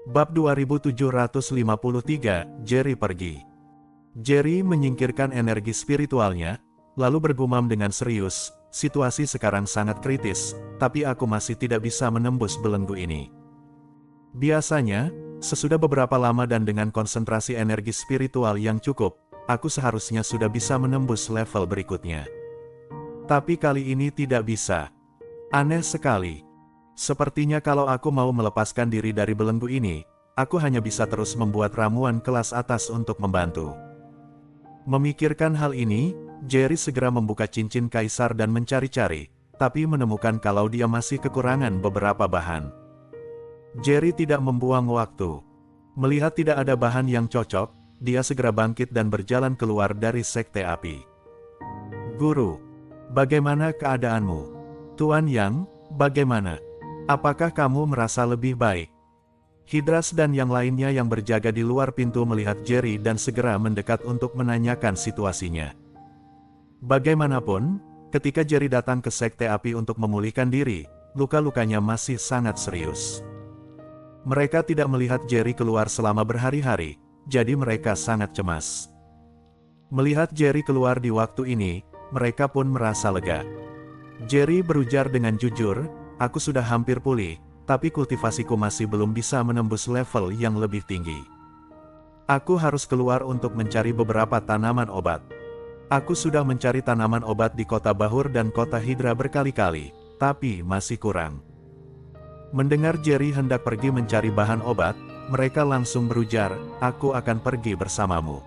Bab 2753, Jerry pergi. Jerry menyingkirkan energi spiritualnya, lalu bergumam dengan serius, situasi sekarang sangat kritis, tapi aku masih tidak bisa menembus belenggu ini. Biasanya, sesudah beberapa lama dan dengan konsentrasi energi spiritual yang cukup, aku seharusnya sudah bisa menembus level berikutnya. Tapi kali ini tidak bisa. Aneh sekali. Sepertinya kalau aku mau melepaskan diri dari belenggu ini, aku hanya bisa terus membuat ramuan kelas atas untuk membantu. Memikirkan hal ini, Jerry segera membuka cincin kaisar dan mencari-cari, tapi menemukan kalau dia masih kekurangan beberapa bahan. Jerry tidak membuang waktu. Melihat tidak ada bahan yang cocok, dia segera bangkit dan berjalan keluar dari sekte api. Guru, bagaimana keadaanmu? Tuan Yang, bagaimana? Apakah kamu merasa lebih baik? Hydras dan yang lainnya yang berjaga di luar pintu melihat Jerry dan segera mendekat untuk menanyakan situasinya. Bagaimanapun, ketika Jerry datang ke sekte api untuk memulihkan diri, luka-lukanya masih sangat serius. Mereka tidak melihat Jerry keluar selama berhari-hari, jadi mereka sangat cemas. Melihat Jerry keluar di waktu ini, mereka pun merasa lega. Jerry berujar dengan jujur, aku sudah hampir pulih, tapi kultivasiku masih belum bisa menembus level yang lebih tinggi. Aku harus keluar untuk mencari beberapa tanaman obat. Aku sudah mencari tanaman obat di kota Bahur dan kota Hydra berkali-kali, tapi masih kurang. Mendengar Jerry hendak pergi mencari bahan obat, mereka langsung berujar, aku akan pergi bersamamu.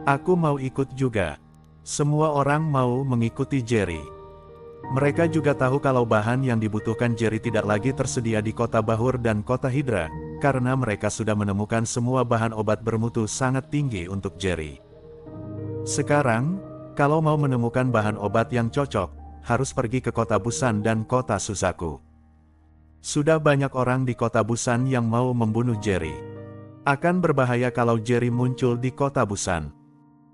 Aku mau ikut juga. Semua orang mau mengikuti Jerry. Mereka juga tahu kalau bahan yang dibutuhkan Jerry tidak lagi tersedia di kota Bahur dan kota Hydra, karena mereka sudah menemukan semua bahan obat bermutu sangat tinggi untuk Jerry. Sekarang, kalau mau menemukan bahan obat yang cocok, harus pergi ke kota Busan dan kota Suzaku. Sudah banyak orang di kota Busan yang mau membunuh Jerry. Akan berbahaya kalau Jerry muncul di kota Busan.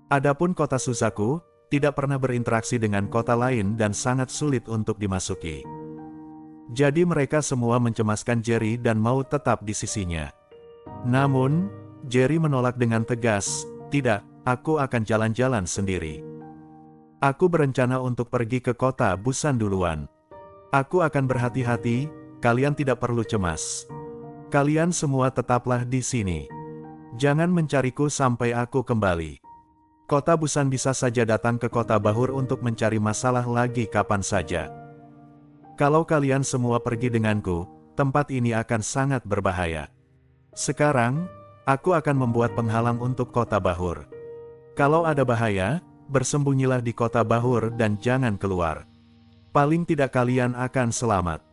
Adapun kota Suzaku, tidak pernah berinteraksi dengan kota lain dan sangat sulit untuk dimasuki. Jadi mereka semua mencemaskan Jerry dan mau tetap di sisinya. Namun, Jerry menolak dengan tegas, tidak, aku akan jalan-jalan sendiri. Aku berencana untuk pergi ke kota Busan duluan. Aku akan berhati-hati, kalian tidak perlu cemas. Kalian semua tetaplah di sini. Jangan mencariku sampai aku kembali. Kota Busan bisa saja datang ke kota Bahur untuk mencari masalah lagi kapan saja. Kalau kalian semua pergi denganku, tempat ini akan sangat berbahaya. Sekarang, aku akan membuat penghalang untuk kota Bahur. Kalau ada bahaya, bersembunyilah di kota Bahur dan jangan keluar. Paling tidak kalian akan selamat.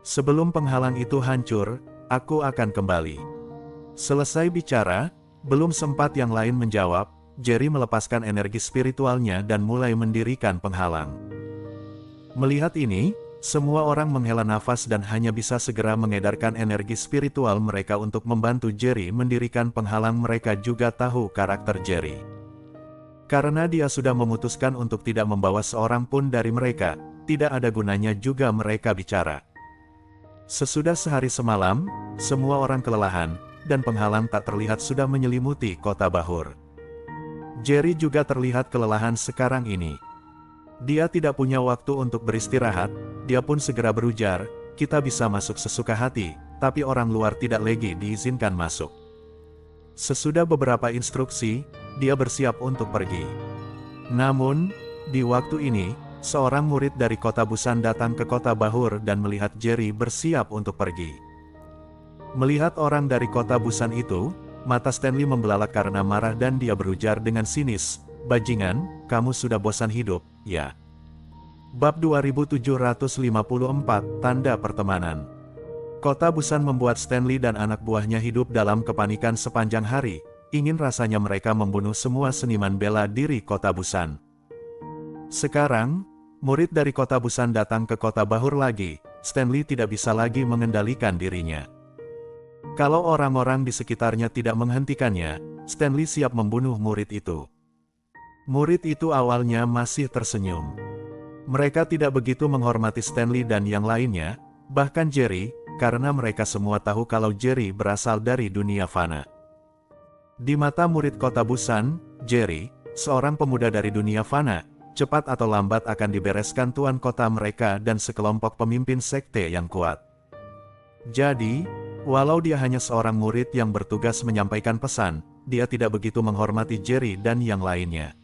Sebelum penghalang itu hancur, aku akan kembali. Selesai bicara, belum sempat yang lain menjawab, Jerry melepaskan energi spiritualnya dan mulai mendirikan penghalang. Melihat ini, semua orang menghela nafas dan hanya bisa segera mengedarkan energi spiritual mereka untuk membantu Jerry mendirikan penghalang. Mereka juga tahu karakter Jerry. Karena dia sudah memutuskan untuk tidak membawa seorang pun dari mereka, tidak ada gunanya juga mereka bicara. Sesudah sehari semalam, semua orang kelelahan, dan penghalang tak terlihat sudah menyelimuti kota Bahur. Jerry juga terlihat kelelahan sekarang ini. Dia tidak punya waktu untuk beristirahat, dia pun segera berujar, kita bisa masuk sesuka hati, tapi orang luar tidak lagi diizinkan masuk. Sesudah beberapa instruksi, dia bersiap untuk pergi. Namun, di waktu ini, seorang murid dari kota Busan datang ke kota Bahur dan melihat Jerry bersiap untuk pergi. Melihat orang dari kota Busan itu, mata Stanley membelalak karena marah dan dia berujar dengan sinis, bajingan, kamu sudah bosan hidup, ya? Bab 2754, Tanda Pertemanan. Kota Busan membuat Stanley dan anak buahnya hidup dalam kepanikan sepanjang hari, ingin rasanya mereka membunuh semua seniman bela diri kota Busan. Sekarang, murid dari kota Busan datang ke kota Bahur lagi, Stanley tidak bisa lagi mengendalikan dirinya. Kalau orang-orang di sekitarnya tidak menghentikannya, Stanley siap membunuh murid itu. Murid itu awalnya masih tersenyum. Mereka tidak begitu menghormati Stanley dan yang lainnya, bahkan Jerry, karena mereka semua tahu kalau Jerry berasal dari dunia fana. Di mata murid kota Busan, Jerry, seorang pemuda dari dunia fana, cepat atau lambat akan dibereskan tuan kota mereka dan sekelompok pemimpin sekte yang kuat. Jadi, walau dia hanya seorang murid yang bertugas menyampaikan pesan, dia tidak begitu menghormati Jerry dan yang lainnya.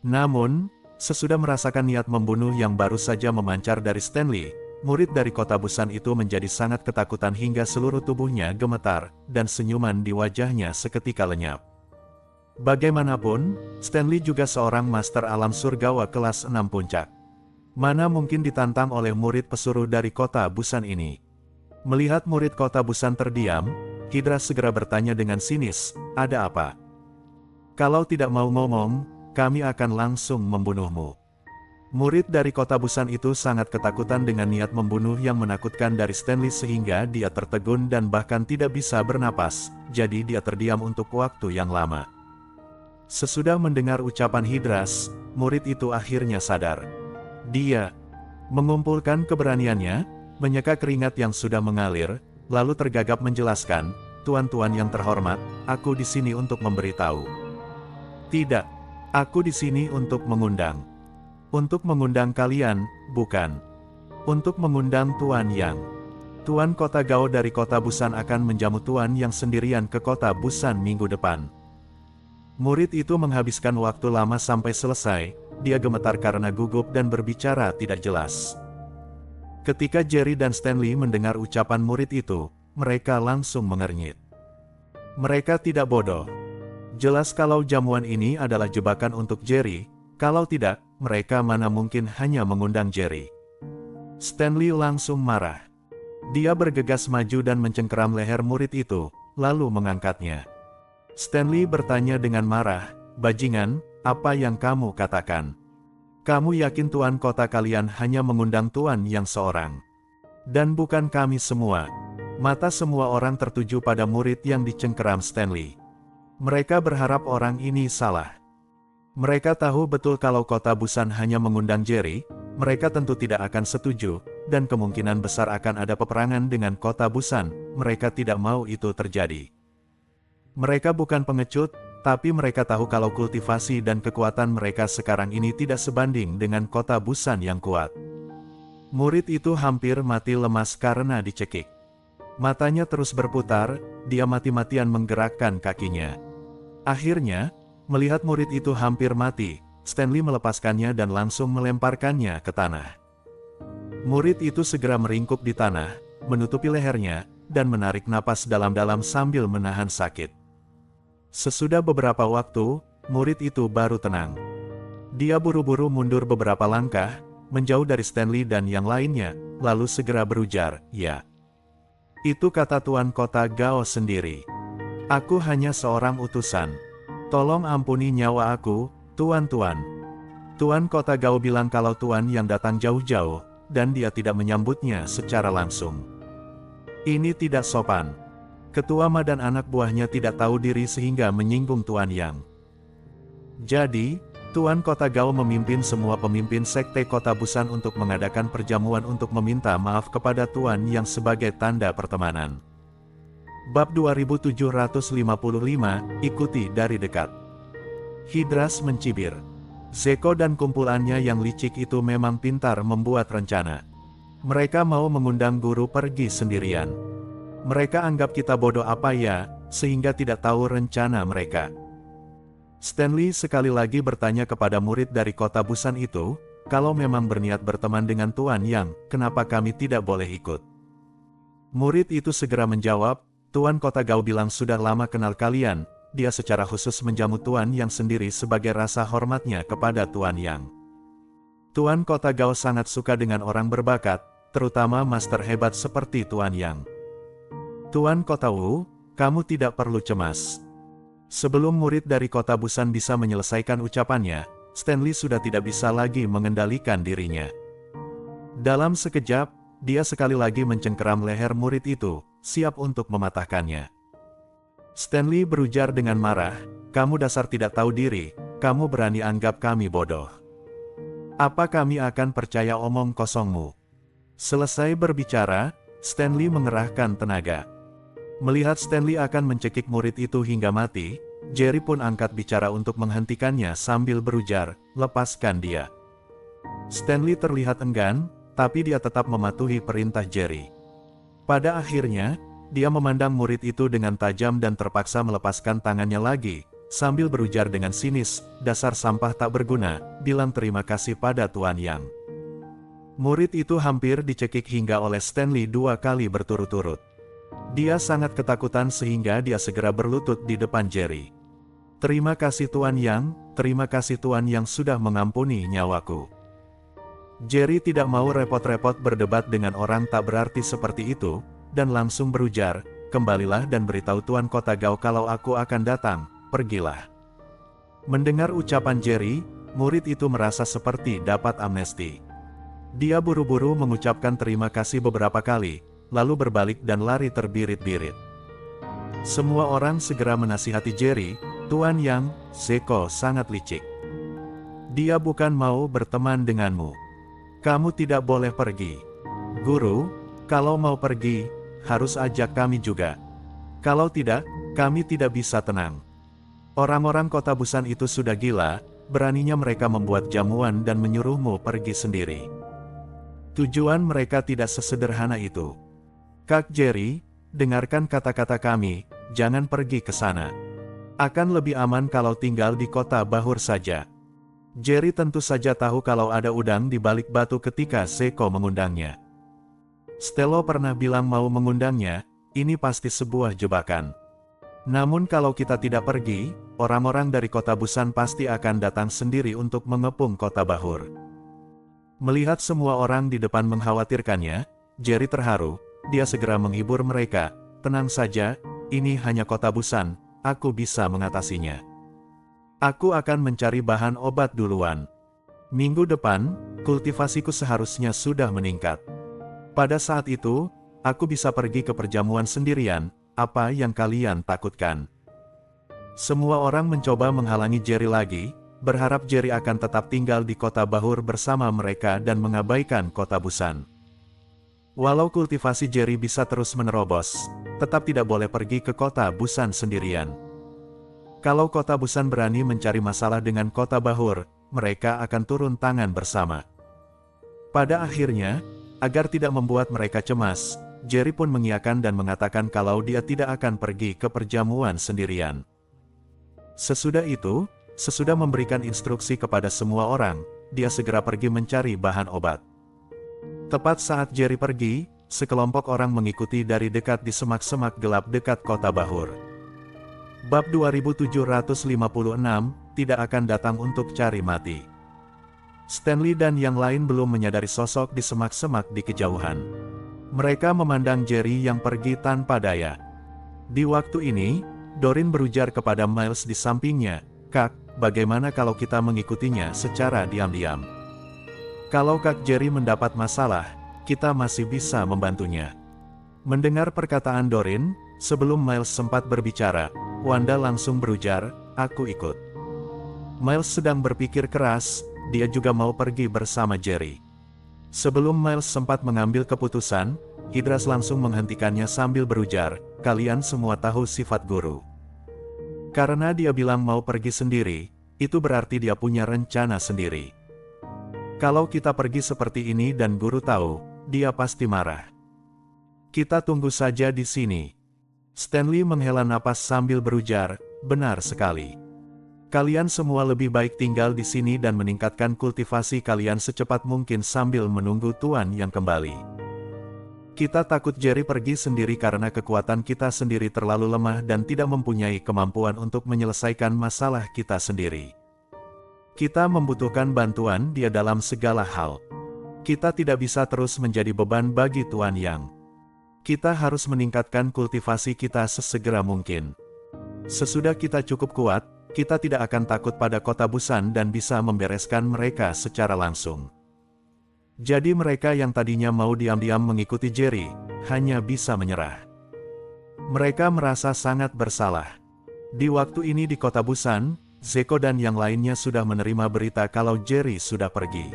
Namun, sesudah merasakan niat membunuh yang baru saja memancar dari Stanley, murid dari kota Busan itu menjadi sangat ketakutan hingga seluruh tubuhnya gemetar, dan senyuman di wajahnya seketika lenyap. Bagaimanapun, Stanley juga seorang master alam surgawa kelas 6 puncak. Mana mungkin ditantang oleh murid pesuruh dari kota Busan ini. Melihat murid kota Busan terdiam, Hydra segera bertanya dengan sinis, "Ada apa?" "Kalau tidak mau ngomong, kami akan langsung membunuhmu." Murid dari kota Busan itu sangat ketakutan dengan niat membunuh yang menakutkan dari Stanley sehingga dia tertegun dan bahkan tidak bisa bernapas, jadi dia terdiam untuk waktu yang lama. Sesudah mendengar ucapan Hydras, murid itu akhirnya sadar. Dia mengumpulkan keberaniannya, menyeka keringat yang sudah mengalir, lalu tergagap menjelaskan, "Tuan-tuan yang terhormat, aku di sini untuk memberitahu." "Tidak, aku di sini untuk mengundang." "Untuk mengundang kalian, bukan. Untuk mengundang Tuan Yang. Tuan Kota Gao dari kota Busan akan menjamu Tuan Yang sendirian ke kota Busan minggu depan." Murid itu menghabiskan waktu lama sampai selesai, dia gemetar karena gugup dan berbicara tidak jelas. Ketika Jerry dan Stanley mendengar ucapan murid itu, mereka langsung mengernyit. Mereka tidak bodoh. Jelas kalau jamuan ini adalah jebakan untuk Jerry, kalau tidak, mereka mana mungkin hanya mengundang Jerry. Stanley langsung marah. Dia bergegas maju dan mencengkeram leher murid itu, lalu mengangkatnya. Stanley bertanya dengan marah, "Bajingan, apa yang kamu katakan? Kamu yakin tuan kota kalian hanya mengundang tuan yang seorang? Dan bukan kami semua?" Mata semua orang tertuju pada murid yang dicengkeram Stanley. Mereka berharap orang ini salah. Mereka tahu betul kalau kota Busan hanya mengundang Jerry, mereka tentu tidak akan setuju, dan kemungkinan besar akan ada peperangan dengan kota Busan, mereka tidak mau itu terjadi. Mereka bukan pengecut, tapi mereka tahu kalau kultivasi dan kekuatan mereka sekarang ini tidak sebanding dengan kota Busan yang kuat. Murid itu hampir mati lemas karena dicekik. Matanya terus berputar, dia mati-matian menggerakkan kakinya. Akhirnya, melihat murid itu hampir mati, Stanley melepaskannya dan langsung melemparkannya ke tanah. Murid itu segera meringkuk di tanah, menutupi lehernya, dan menarik napas dalam-dalam sambil menahan sakit. Sesudah beberapa waktu, murid itu baru tenang. Dia buru-buru mundur beberapa langkah, menjauh dari Stanley dan yang lainnya, lalu segera berujar, "Ya. Itu kata Tuan Kota Gao sendiri. Aku hanya seorang utusan. Tolong ampuni nyawa aku, Tuan-tuan." Tuan Kota Gao bilang kalau Tuan yang datang jauh-jauh, dan dia tidak menyambutnya secara langsung. Ini tidak sopan. Ketua Ma dan anak buahnya tidak tahu diri sehingga menyinggung Tuan Yang. Jadi, Tuan Kota Gao memimpin semua pemimpin sekte kota Busan untuk mengadakan perjamuan untuk meminta maaf kepada Tuan Yang sebagai tanda pertemanan. Bab 2755, ikuti dari dekat. Hydras mencibir. Zeko dan kumpulannya yang licik itu memang pintar membuat rencana. Mereka mau mengundang guru pergi sendirian. Mereka anggap kita bodoh apa ya, sehingga tidak tahu rencana mereka. Stanley sekali lagi bertanya kepada murid dari kota Busan itu, "Kalau memang berniat berteman dengan Tuan Yang, kenapa kami tidak boleh ikut?" Murid itu segera menjawab, "Tuan Kota Gao bilang sudah lama kenal kalian, dia secara khusus menjamu Tuan Yang sendiri sebagai rasa hormatnya kepada Tuan Yang. Tuan Kota Gao sangat suka dengan orang berbakat, terutama master hebat seperti Tuan Yang. Tuan Kota Wu, kamu tidak perlu cemas." Sebelum murid dari kota Busan bisa menyelesaikan ucapannya, Stanley sudah tidak bisa lagi mengendalikan dirinya. Dalam sekejap, dia sekali lagi mencengkeram leher murid itu, siap untuk mematahkannya. Stanley berujar dengan marah, "Kamu dasar tidak tahu diri, kamu berani anggap kami bodoh. Apa kami akan percaya omong kosongmu?" Selesai berbicara, Stanley mengerahkan tenaga. Melihat Stanley akan mencekik murid itu hingga mati, Jerry pun angkat bicara untuk menghentikannya sambil berujar, "Lepaskan dia." Stanley terlihat enggan, tapi dia tetap mematuhi perintah Jerry. Pada akhirnya, dia memandang murid itu dengan tajam dan terpaksa melepaskan tangannya lagi, sambil berujar dengan sinis, "Dasar sampah tak berguna, bilang terima kasih pada Tuan Yang." Murid itu hampir dicekik hingga oleh Stanley 2 kali berturut-turut. Dia sangat ketakutan sehingga dia segera berlutut di depan Jerry. "Terima kasih Tuan Yang, terima kasih Tuan yang sudah mengampuni nyawaku." Jerry tidak mau repot-repot berdebat dengan orang tak berarti seperti itu, dan langsung berujar, "Kembalilah dan beritahu Tuan Kota Gao kalau aku akan datang, pergilah." Mendengar ucapan Jerry, murid itu merasa seperti dapat amnesti. Dia buru-buru mengucapkan terima kasih beberapa kali, lalu berbalik dan lari terbirit-birit. Semua orang segera menasihati Jerry, "Tuan Yang, Zeko sangat licik. Dia bukan mau berteman denganmu. Kamu tidak boleh pergi. Guru, kalau mau pergi, harus ajak kami juga. Kalau tidak, kami tidak bisa tenang." Orang-orang kota Busan itu sudah gila, beraninya mereka membuat jamuan dan menyuruhmu pergi sendiri. Tujuan mereka tidak sesederhana itu. "Kak Jerry, dengarkan kata-kata kami, jangan pergi ke sana. Akan lebih aman kalau tinggal di kota Bahur saja." Jerry tentu saja tahu kalau ada udang di balik batu ketika Zeko mengundangnya. Stello pernah bilang mau mengundangnya, ini pasti sebuah jebakan. Namun kalau kita tidak pergi, orang-orang dari kota Busan pasti akan datang sendiri untuk mengepung kota Bahur. Melihat semua orang di depan mengkhawatirkannya, Jerry terharu, dia segera menghibur mereka, "Tenang saja, ini hanya kota Busan, aku bisa mengatasinya. Aku akan mencari bahan obat duluan. Minggu depan, kultivasiku seharusnya sudah meningkat. Pada saat itu, aku bisa pergi ke perjamuan sendirian, apa yang kalian takutkan?" Semua orang mencoba menghalangi Jerry lagi, berharap Jerry akan tetap tinggal di kota Bahur bersama mereka dan mengabaikan kota Busan. Walau kultivasi Jerry bisa terus menerobos, tetap tidak boleh pergi ke kota Busan sendirian. Kalau kota Busan berani mencari masalah dengan kota Bahur, mereka akan turun tangan bersama. Pada akhirnya, agar tidak membuat mereka cemas, Jerry pun mengiyakan dan mengatakan kalau dia tidak akan pergi ke perjamuan sendirian. Sesudah itu, sesudah memberikan instruksi kepada semua orang, dia segera pergi mencari bahan obat. Tepat saat Jerry pergi, sekelompok orang mengikuti dari dekat di semak-semak gelap dekat kota Bahur. Bab 2756, tidak akan datang untuk cari mati. Stanley dan yang lain belum menyadari sosok di semak-semak di kejauhan. Mereka memandang Jerry yang pergi tanpa daya. Di waktu ini, Doreen berujar kepada Miles di sampingnya, "Kak, bagaimana kalau kita mengikutinya secara diam-diam? Kalau Kak Jerry mendapat masalah, kita masih bisa membantunya." Mendengar perkataan Doreen, sebelum Miles sempat berbicara, Wanda langsung berujar, "Aku ikut." Miles sedang berpikir keras, dia juga mau pergi bersama Jerry. Sebelum Miles sempat mengambil keputusan, Idras langsung menghentikannya sambil berujar, "Kalian semua tahu sifat guru. Karena dia bilang mau pergi sendiri, itu berarti dia punya rencana sendiri. Kalau kita pergi seperti ini dan guru tahu, dia pasti marah. Kita tunggu saja di sini." Stanley menghela napas sambil berujar, "Benar sekali. Kalian semua lebih baik tinggal di sini dan meningkatkan kultivasi kalian secepat mungkin sambil menunggu Tuan yang kembali. Kita takut Jerry pergi sendiri karena kekuatan kita sendiri terlalu lemah dan tidak mempunyai kemampuan untuk menyelesaikan masalah kita sendiri. Kita membutuhkan bantuan dia dalam segala hal. Kita tidak bisa terus menjadi beban bagi Tuan Yang. Kita harus meningkatkan kultivasi kita sesegera mungkin. Sesudah kita cukup kuat, kita tidak akan takut pada kota Busan dan bisa membereskan mereka secara langsung." Jadi mereka yang tadinya mau diam-diam mengikuti Jerry, hanya bisa menyerah. Mereka merasa sangat bersalah. Di waktu ini di kota Busan, Zeko dan yang lainnya sudah menerima berita kalau Jerry sudah pergi.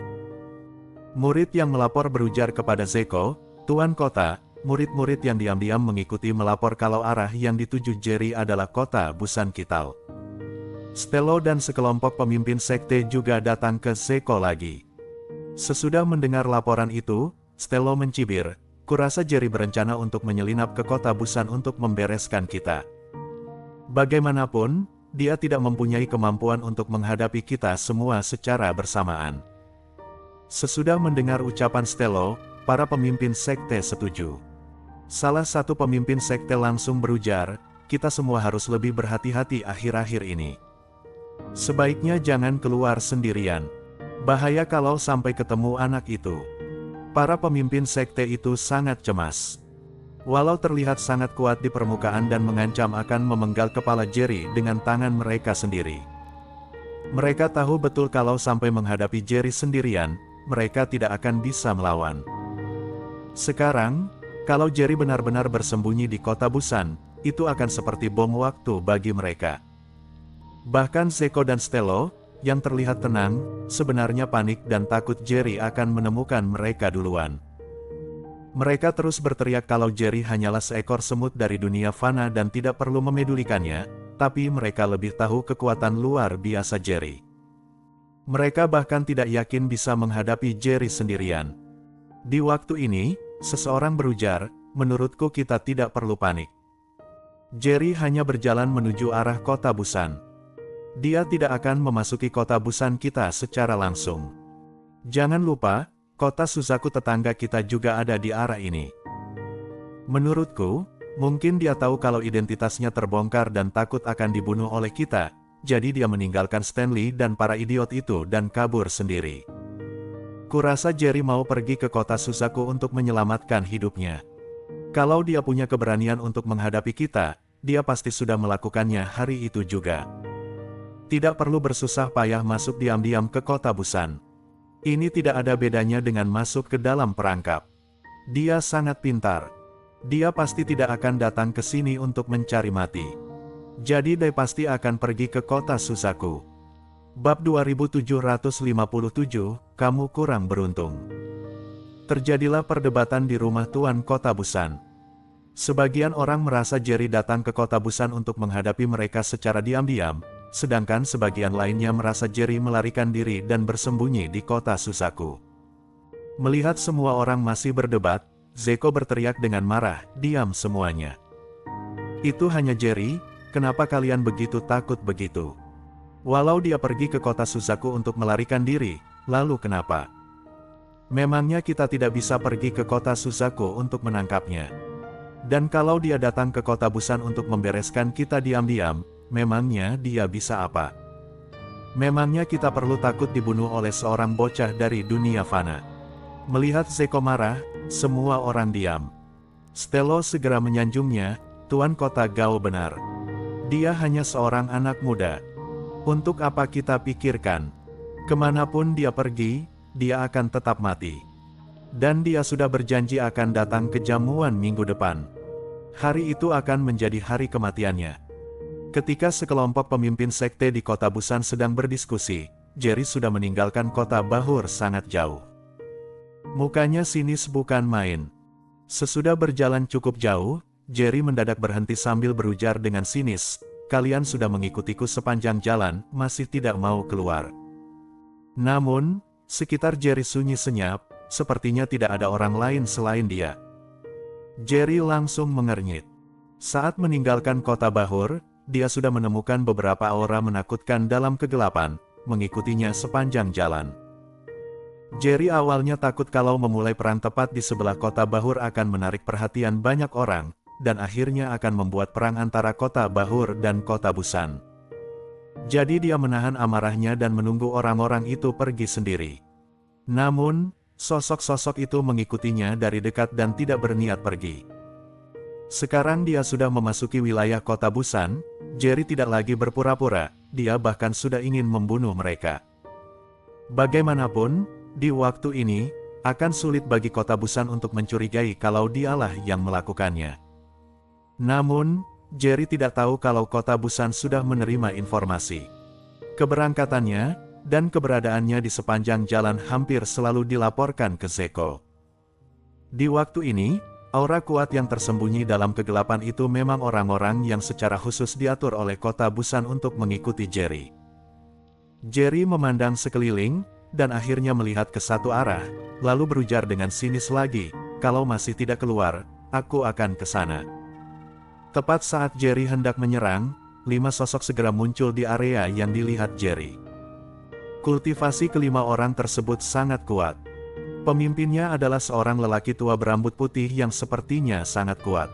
Murid yang melapor berujar kepada Zeko, "Tuan Kota, murid-murid yang diam-diam mengikuti melapor kalau arah yang dituju Jerry adalah kota Busan Kital. Stello dan sekelompok pemimpin sekte juga datang ke Zeko lagi. Sesudah mendengar laporan itu, Stello mencibir, "Kurasa Jerry berencana untuk menyelinap ke kota Busan untuk membereskan kita. Bagaimanapun, dia tidak mempunyai kemampuan untuk menghadapi kita semua secara bersamaan." Sesudah mendengar ucapan Stello, para pemimpin sekte setuju. Salah satu pemimpin sekte langsung berujar, "Kita semua harus lebih berhati-hati akhir-akhir ini. Sebaiknya jangan keluar sendirian. Bahaya kalau sampai ketemu anak itu." Para pemimpin sekte itu sangat cemas. Walau terlihat sangat kuat di permukaan dan mengancam akan memenggal kepala Jerry dengan tangan mereka sendiri. Mereka tahu betul kalau sampai menghadapi Jerry sendirian, mereka tidak akan bisa melawan. Sekarang, kalau Jerry benar-benar bersembunyi di kota Busan, itu akan seperti bom waktu bagi mereka. Bahkan Zeko dan Stello, yang terlihat tenang, sebenarnya panik dan takut Jerry akan menemukan mereka duluan. Mereka terus berteriak kalau Jerry hanyalah seekor semut dari dunia fana dan tidak perlu memedulikannya, tapi mereka lebih tahu kekuatan luar biasa Jerry. Mereka bahkan tidak yakin bisa menghadapi Jerry sendirian. Di waktu ini, seseorang berujar, "Menurutku kita tidak perlu panik. Jerry hanya berjalan menuju arah kota Busan. Dia tidak akan memasuki kota Busan kita secara langsung. Jangan lupa, kota Suzaku tetangga kita juga ada di arah ini. Menurutku, mungkin dia tahu kalau identitasnya terbongkar dan takut akan dibunuh oleh kita, jadi dia meninggalkan Stanley dan para idiot itu dan kabur sendiri. Kurasa Jerry mau pergi ke kota Suzaku untuk menyelamatkan hidupnya. Kalau dia punya keberanian untuk menghadapi kita, dia pasti sudah melakukannya hari itu juga. Tidak perlu bersusah payah masuk diam-diam ke kota Busan. Ini tidak ada bedanya dengan masuk ke dalam perangkap. Dia sangat pintar. Dia pasti tidak akan datang ke sini untuk mencari mati. Jadi dia pasti akan pergi ke kota Suzaku." Bab 2757, Kamu Kurang Beruntung. Terjadilah perdebatan di rumah Tuan Kota Busan. Sebagian orang merasa Jerry datang ke kota Busan untuk menghadapi mereka secara diam-diam, sedangkan sebagian lainnya merasa Jerry melarikan diri dan bersembunyi di kota Suzaku. Melihat semua orang masih berdebat, Zeko berteriak dengan marah, "Diam semuanya. Itu hanya Jerry, kenapa kalian begitu takut begitu? Walau dia pergi ke kota Suzaku untuk melarikan diri, lalu kenapa? Memangnya kita tidak bisa pergi ke kota Suzaku untuk menangkapnya? Dan kalau dia datang ke kota Busan untuk membereskan kita diam-diam, memangnya dia bisa apa? Memangnya kita perlu takut dibunuh oleh seorang bocah dari dunia fana?" Melihat Zeko marah, semua orang diam. Stello segera menyanjungnya, "Tuan Kota Gao benar. Dia hanya seorang anak muda. Untuk apa kita pikirkan? Kemanapun dia pergi, dia akan tetap mati. Dan dia sudah berjanji akan datang ke jamuan minggu depan. Hari itu akan menjadi hari kematiannya." Ketika sekelompok pemimpin sekte di kota Busan sedang berdiskusi, Jerry sudah meninggalkan kota Bahur sangat jauh. Mukanya sinis bukan main. Sesudah berjalan cukup jauh, Jerry mendadak berhenti sambil berujar dengan sinis, "Kalian sudah mengikutiku sepanjang jalan, masih tidak mau keluar." Namun, sekitar Jerry sunyi senyap, sepertinya tidak ada orang lain selain dia. Jerry langsung mengernyit. Saat meninggalkan kota Bahur, dia sudah menemukan beberapa aura menakutkan dalam kegelapan, mengikutinya sepanjang jalan. Jerry awalnya takut kalau memulai perang tepat di sebelah kota Bahur akan menarik perhatian banyak orang, dan akhirnya akan membuat perang antara kota Bahur dan kota Busan. Jadi dia menahan amarahnya dan menunggu orang-orang itu pergi sendiri. Namun, sosok-sosok itu mengikutinya dari dekat dan tidak berniat pergi. Sekarang dia sudah memasuki wilayah kota Busan, Jerry tidak lagi berpura-pura, dia bahkan sudah ingin membunuh mereka. Bagaimanapun, di waktu ini, akan sulit bagi kota Busan untuk mencurigai kalau dialah yang melakukannya. Namun, Jerry tidak tahu kalau kota Busan sudah menerima informasi. Keberangkatannya, dan keberadaannya di sepanjang jalan hampir selalu dilaporkan ke Zeko. Di waktu ini, Aura kuat yang tersembunyi dalam kegelapan itu memang orang-orang yang secara khusus diatur oleh kota Busan untuk mengikuti Jerry. Jerry memandang sekeliling, dan akhirnya melihat ke satu arah, lalu berujar dengan sinis lagi, "Kalau masih tidak keluar, aku akan ke sana." Tepat saat Jerry hendak menyerang, 5 sosok segera muncul di area yang dilihat Jerry. Kultivasi kelima orang tersebut sangat kuat. Pemimpinnya adalah seorang lelaki tua berambut putih yang sepertinya sangat kuat.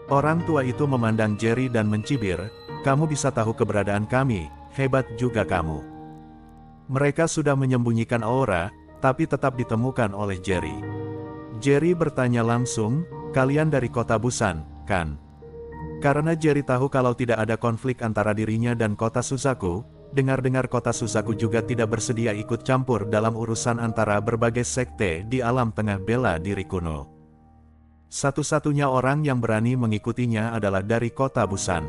Orang tua itu memandang Jerry dan mencibir, "Kamu bisa tahu keberadaan kami, hebat juga kamu." Mereka sudah menyembunyikan aura, tapi tetap ditemukan oleh Jerry. Jerry bertanya langsung, "Kalian dari kota Busan, kan?" Karena Jerry tahu kalau tidak ada konflik antara dirinya dan kota Suzaku, dengar-dengar kota Suzaku juga tidak bersedia ikut campur dalam urusan antara berbagai sekte di alam tengah bela diri kuno. Satu-satunya orang yang berani mengikutinya adalah dari kota Busan.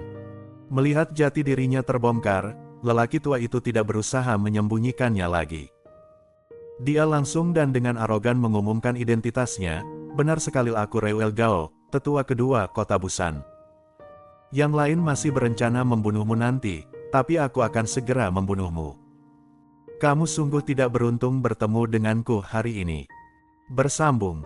Melihat jati dirinya terbongkar, lelaki tua itu tidak berusaha menyembunyikannya lagi. Dia langsung dan dengan arogan mengumumkan identitasnya, "Benar sekali, aku Rewel Gao, tetua kedua kota Busan. Yang lain masih berencana membunuhmu nanti, tapi aku akan segera membunuhmu. Kamu sungguh tidak beruntung bertemu denganku hari ini." Bersambung.